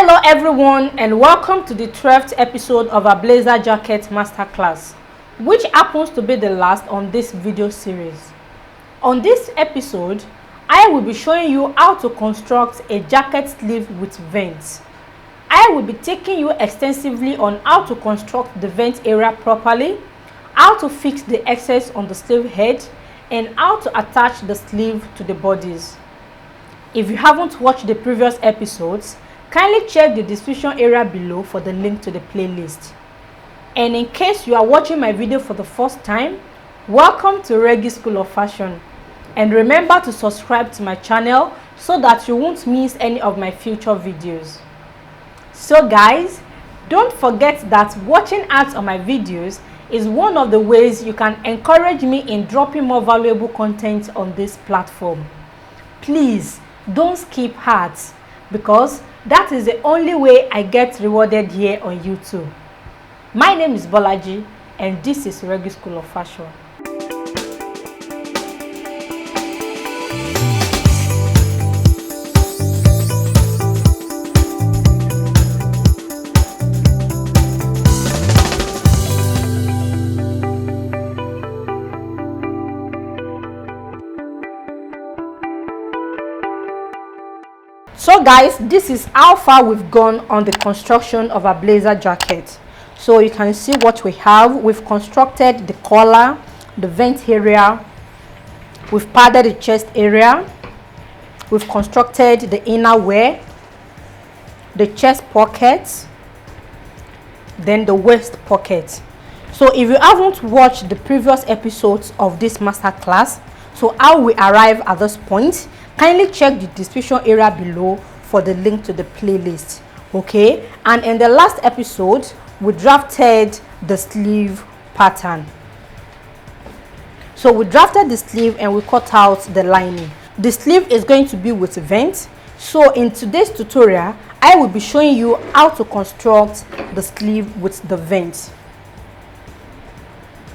Hello everyone and welcome to the 12th episode of our blazer jacket masterclass, which happens to be the last on this video series. On this episode, I will be showing you how to construct a jacket sleeve with vents. I will be taking you extensively on how to construct the vent area properly, how to fix the excess on the sleeve head, and how to attach the sleeve to the bodies. If you haven't watched the previous episodes, kindly check the description area below for the link to the playlist. And in case you are watching my video for the first time, welcome to Reggie School of Fashion. And remember to subscribe to my channel so that you won't miss any of my future videos. So guys, don't forget that watching ads on my videos is one of the ways you can encourage me in dropping more valuable content on this platform. Please don't skip ads, because that is the only way I get rewarded here on YouTube. My name is Bolaji and this is Reggie School of Fashion. So guys, this is how far we've gone on the construction of a blazer jacket. So you can see what we have. We've constructed the collar, the vent area, we've padded the chest area, we've constructed the inner wear, the chest pockets, then the waist pocket. So if you haven't watched the previous episodes of this masterclass, so how we arrive at this point, kindly check the description area below for the link to the playlist. Okay, and in the last episode we drafted the sleeve pattern. So we drafted the sleeve and we cut out the lining. The sleeve is going to be with vent. So in today's tutorial I will be showing you how to construct the sleeve with the vent.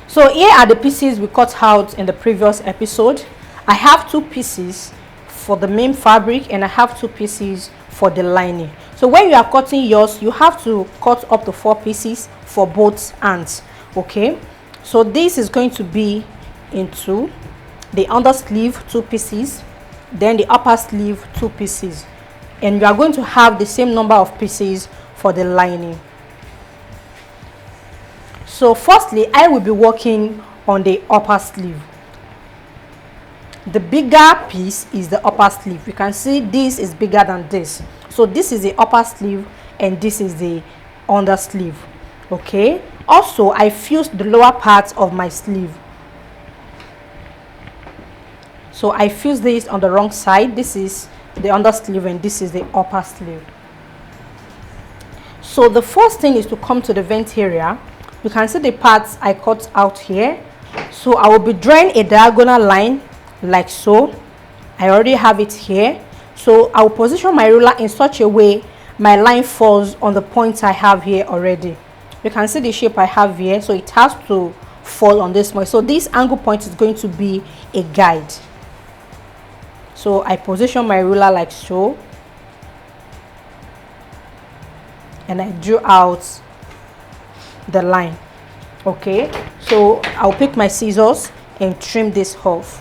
So here are the pieces we cut out in the previous episode. I have two pieces for the main fabric and I have two pieces for the lining. So when you are cutting yours, you have to cut up to 4 pieces for both ends. Okay, so this is going to be into the under sleeve 2 pieces, then the upper sleeve 2 pieces, and you are going to have the same number of pieces for the lining. So firstly, I will be working on the upper sleeve. The bigger piece is the upper sleeve. You can see this is bigger than this. So this is the upper sleeve and this is the under sleeve. Okay, also I fused the lower part of my sleeve. So I fused this on the wrong side. This is the under sleeve and this is the upper sleeve. So the first thing is to come to the vent area. You can see the parts I cut out here. So I will be drawing a diagonal line like so. I already have it here. So I will position my ruler in such a way my line falls on the points I have here already. You can see the shape I have here, so it has to fall on this point. So this angle point is going to be a guide. So I position my ruler like so, and I drew out the line. Okay, so I'll pick my scissors and trim this off.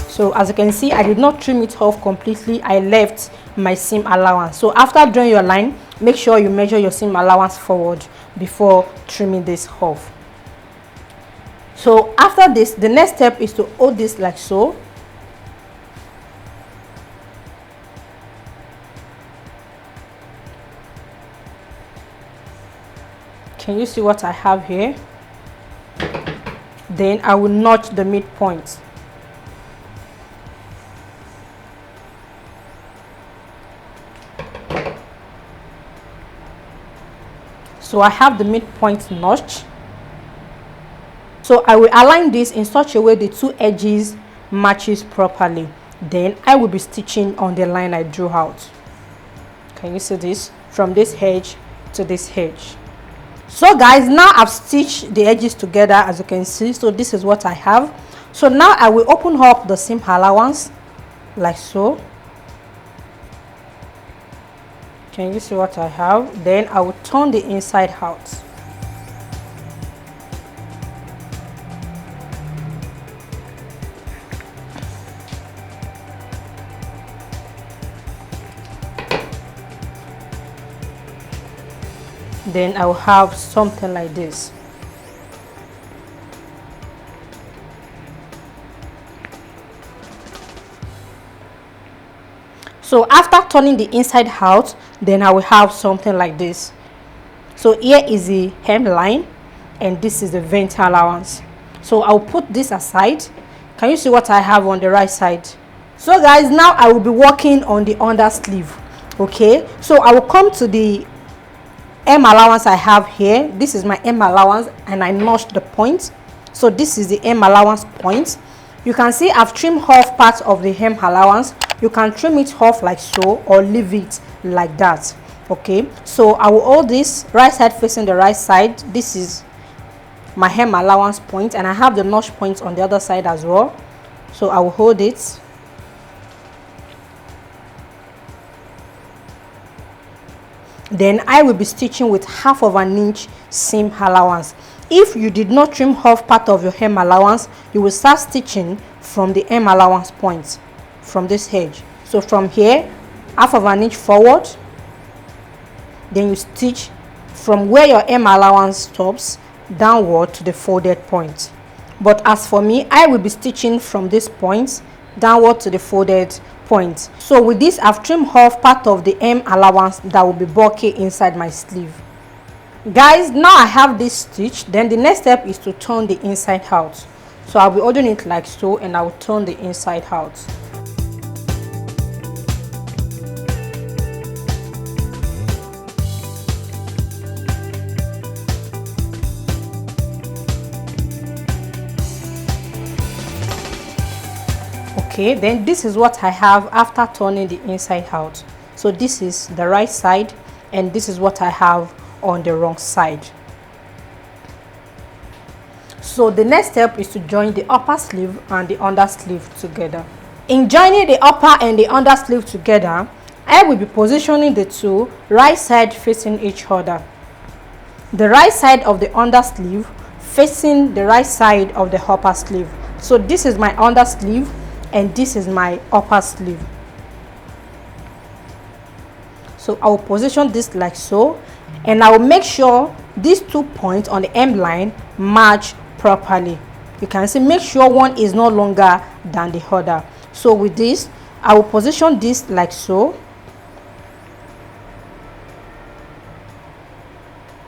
So as you can see, I did not trim it off completely. I left my seam allowance. So after drawing your line, make sure you measure your seam allowance forward before trimming this off. So after this, the next step is to hold this like so. Can you see what I have here? Then I will notch the midpoint. So I have the midpoint notch. So I will align this in such a way the two edges matches properly. Then I will be stitching on the line I drew out. Can you see this? From this edge to this edge. So guys, now I've stitched the edges together, as you can see. So this is what I have. So now I will open up the seam allowance like so. Can you see what I have? Then I will turn the inside out. Then I will have something like this. So after turning the inside out, then I will have something like this. So here is the hemline and this is the vent allowance. So I'll put this aside. Can you see what I have on the right side? So guys, now I will be working on the under sleeve. Okay, so I will come to the hem allowance I have here. This is my hem allowance and I notched the point. So this is the hem allowance point. You can see I've trimmed off part of the hem allowance. You can trim it off like so or leave it like that. Okay, so I will hold this right side facing the right side. This is my hem allowance point and I have the notch point on the other side as well. So I will hold it. Then I will be stitching with 1/2 inch seam allowance. If you did not trim off part of your hem allowance, you will start stitching from the hem allowance point, from this edge. So from here, 1/2 inch forward, then you stitch from where your hem allowance stops downward to the folded point. But as for me, I will be stitching from this point downward to the folded point. So with this, I've trimmed off part of the hem allowance that will be bulky inside my sleeve. Guys, now I have this stitch. Then the next step is to turn the inside out. So I'll be holding it like so and I will turn the inside out. Okay, then this is what I have after turning the inside out. So this is the right side and this is what I have on the wrong side. So the next step is to join the upper sleeve and the under sleeve together. In joining the upper and the under sleeve together, I will be positioning the two right side facing each other. The right side of the under sleeve facing the right side of the upper sleeve. So this is my under sleeve and this is my upper sleeve. So I will position this like so and I will make sure these 2 points on the hem line match properly. You can see, make sure one is no longer than the other. So with this, I will position this like so.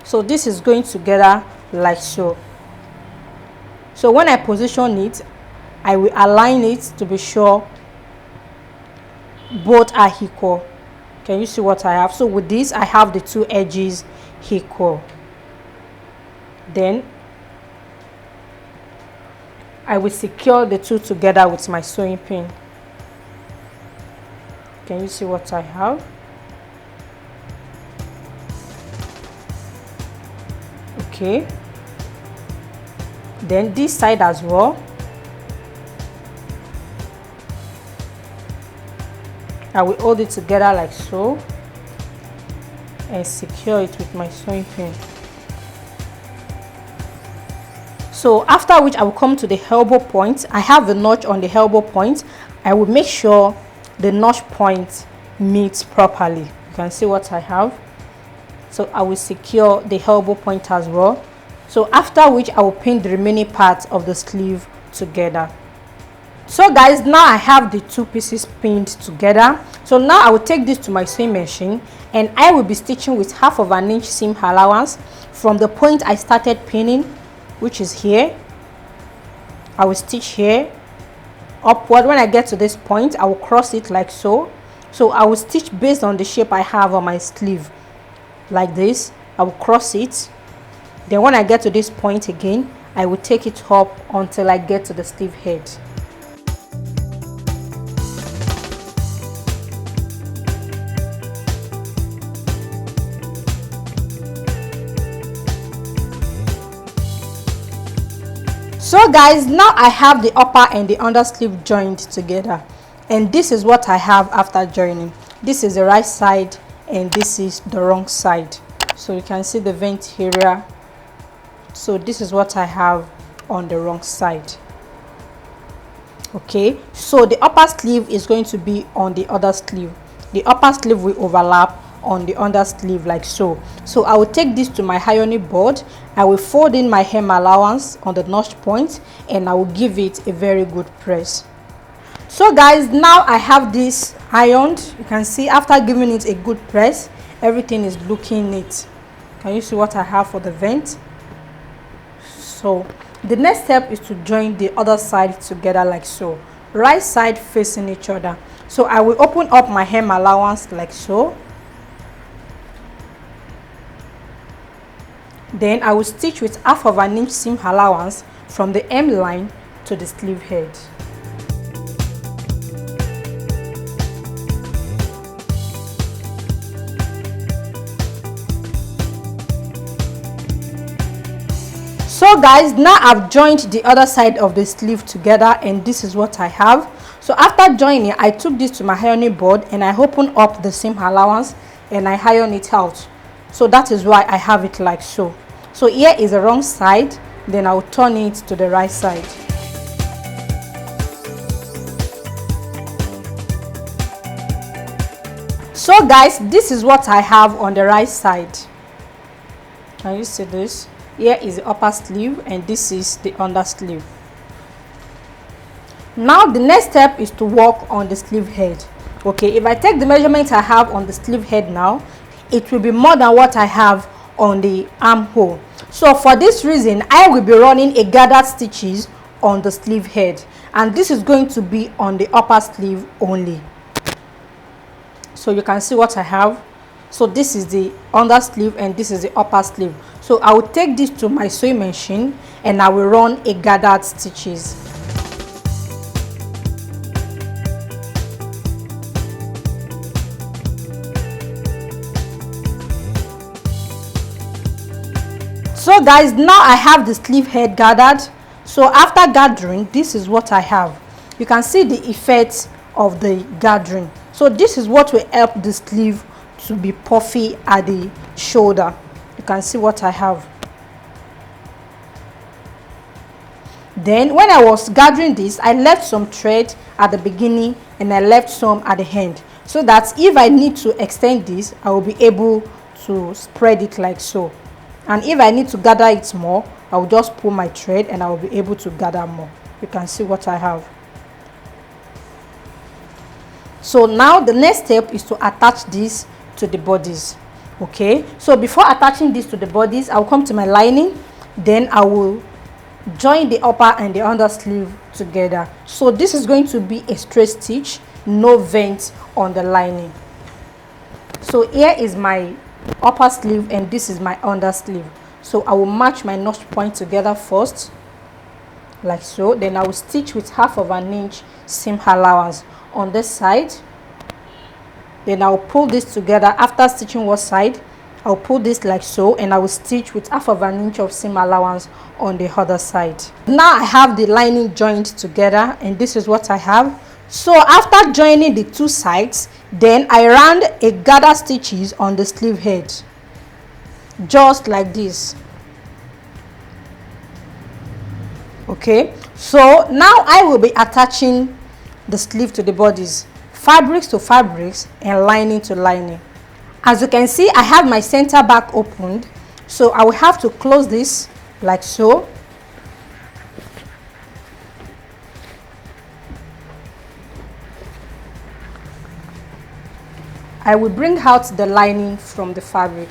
So this is going together like so. So when I position it, I will align it to be sure both are equal. Can you see what I have? So with this, I have the two edges equal. Then I will secure the two together with my sewing pin. Can you see what I have? Okay. Then this side as well. I will hold it together like so and secure it with my sewing pin. So after which I will come to the elbow point. I have the notch on the elbow point. I will make sure the notch point meets properly. You can see what I have. So I will secure the elbow point as well. So after which I will pin the remaining parts of the sleeve together. So guys, now I have the two pieces pinned together. So now I will take this to my sewing machine and I will be stitching with 1/2 inch seam allowance from the point I started pinning, which is here. I will stitch here upward. When I get to this point, I will cross it like so. So I will stitch based on the shape I have on my sleeve like this. I will cross it. Then when I get to this point again, I will take it up until I get to the sleeve head. So guys, now I have the upper and the under sleeve joined together, and this is what I have after joining. This is the right side and this is the wrong side. So you can see the vent area. So this is what I have on the wrong side. Okay, so the upper sleeve is going to be on the other sleeve. The upper sleeve will overlap on the under sleeve like so. So I will take this to my ironing board. I will fold in my hem allowance on the notch point and I will give it a very good press. So guys, now I have this ironed. You can see after giving it a good press, everything is looking neat. Can you see what I have for the vent? So the next step is to join the other side together like so, right side facing each other. So I will open up my hem allowance like so. Then I will stitch with 1/2 inch seam allowance from the hem line to the sleeve head. So guys, now I've joined the other side of the sleeve together and this is what I have. So after joining, I took this to my ironing board and I opened up the seam allowance and I iron it out. So that is why I have it like so. So here is the wrong side, then I'll turn it to the right side. So guys, this is what I have on the right side. Can you see this? Here is the upper sleeve and this is the under sleeve. Now the next step is to work on the sleeve head. Okay, if I take the measurement I have on the sleeve head now, it will be more than what I have on the armhole. So for this reason, I will be running a gathered stitches on the sleeve head, and this is going to be on the upper sleeve only. So you can see what I have. So this is the under sleeve and this is the upper sleeve. So I will take this to my sewing machine and I will run a gathered stitches. So guys, now I have the sleeve head gathered. So after gathering, this is what I have. You can see the effect of the gathering. So this is what will help the sleeve to be puffy at the shoulder. You can see what I have. Then when I was gathering this, I left some thread at the beginning and I left some at the end, so that if I need to extend this, I will be able to spread it like so. And if I need to gather it more, I will just pull my thread and I will be able to gather more. You can see what I have. So now the next step is to attach this to the bodice. Okay, so before attaching this to the bodice, I'll come to my lining, then I will join the upper and the under sleeve together. So this is going to be a straight stitch, no vent on the lining. So here is my upper sleeve and this is my under sleeve. So I will match my notch point together first like so. Then I will stitch with 1/2 inch seam allowance on this side. Then I'll pull this together. After stitching one side, I'll pull this like so and I will stitch with 1/2 inch of seam allowance on the other side. Now I have the lining joined together and this is what I have. So after joining the two sides, then I round a gather stitches on the sleeve head, just like this. Okay, so now I will be attaching the sleeve to the bodice, fabrics to fabrics and lining to lining. As you can see, I have my center back opened, so I will have to close this like so. I will bring out the lining from the fabric.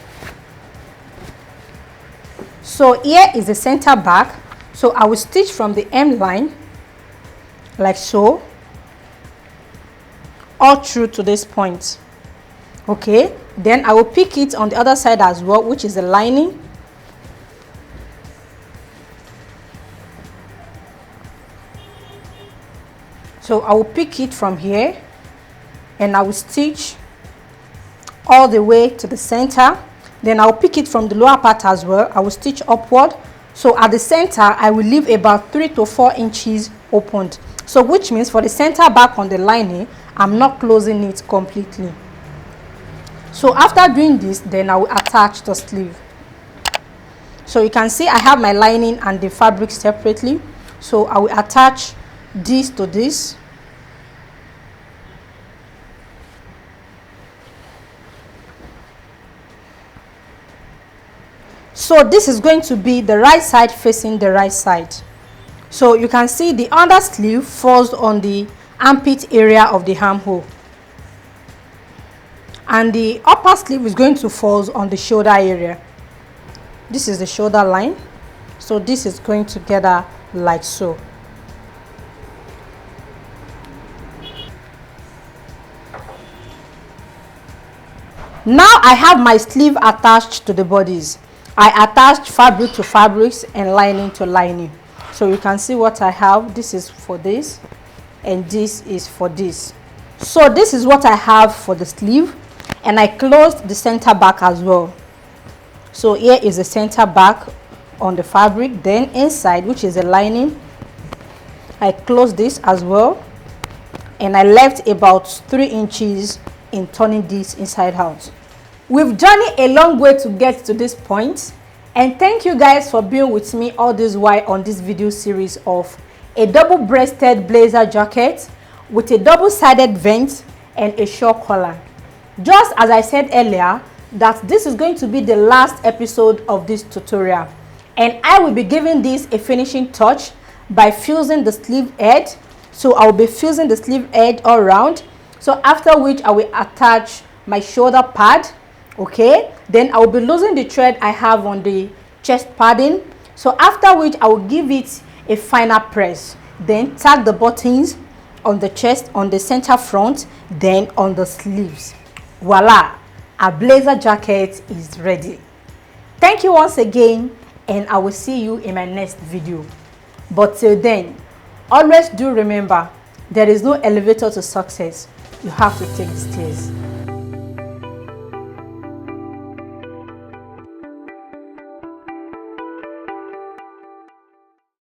So here is the center back, so I will stitch from the hem line like so all through to this point. Okay, then I will pick it on the other side as well, which is the lining. So I will pick it from here and I will stitch all the way to the center. Then I'll pick it from the lower part as well. I will stitch upward. So at the center, I will leave about 3 to 4 inches opened. So which means for the center back on the lining, I'm not closing it completely. So after doing this, then I will attach the sleeve. So you can see I have my lining and the fabric separately. So I will attach this to this. So this is going to be the right side facing the right side. So you can see the under sleeve falls on the armpit area of the armhole, and the upper sleeve is going to fall on the shoulder area. This is the shoulder line, so this is going together like so. Now I have my sleeve attached to the bodies. I attached fabric to fabrics and lining to lining. So you can see what I have. This is for this and this is for this. So this is what I have for the sleeve, and I closed the center back as well. So here is the center back on the fabric, then inside, which is the lining, I closed this as well, and I left about 3 inches in turning this inside out. We've journeyed a long way to get to this point, and thank you guys for being with me all this while on this video series of a double-breasted blazer jacket with a double-sided vent and a short collar. Just as I said earlier, that this is going to be the last episode of this tutorial, and I will be giving this a finishing touch by fusing the sleeve edge. So I will be fusing the sleeve edge all around, so after which I will attach my shoulder pad. Okay, then I will be losing the thread I have on the chest padding, so after which I will give it a final press, then tag the buttons on the chest, on the center front, then on the sleeves. Voila, our blazer jacket is ready. Thank you once again, and I will see you in my next video. But till then, always do remember, there is no elevator to success. You have to take the stairs.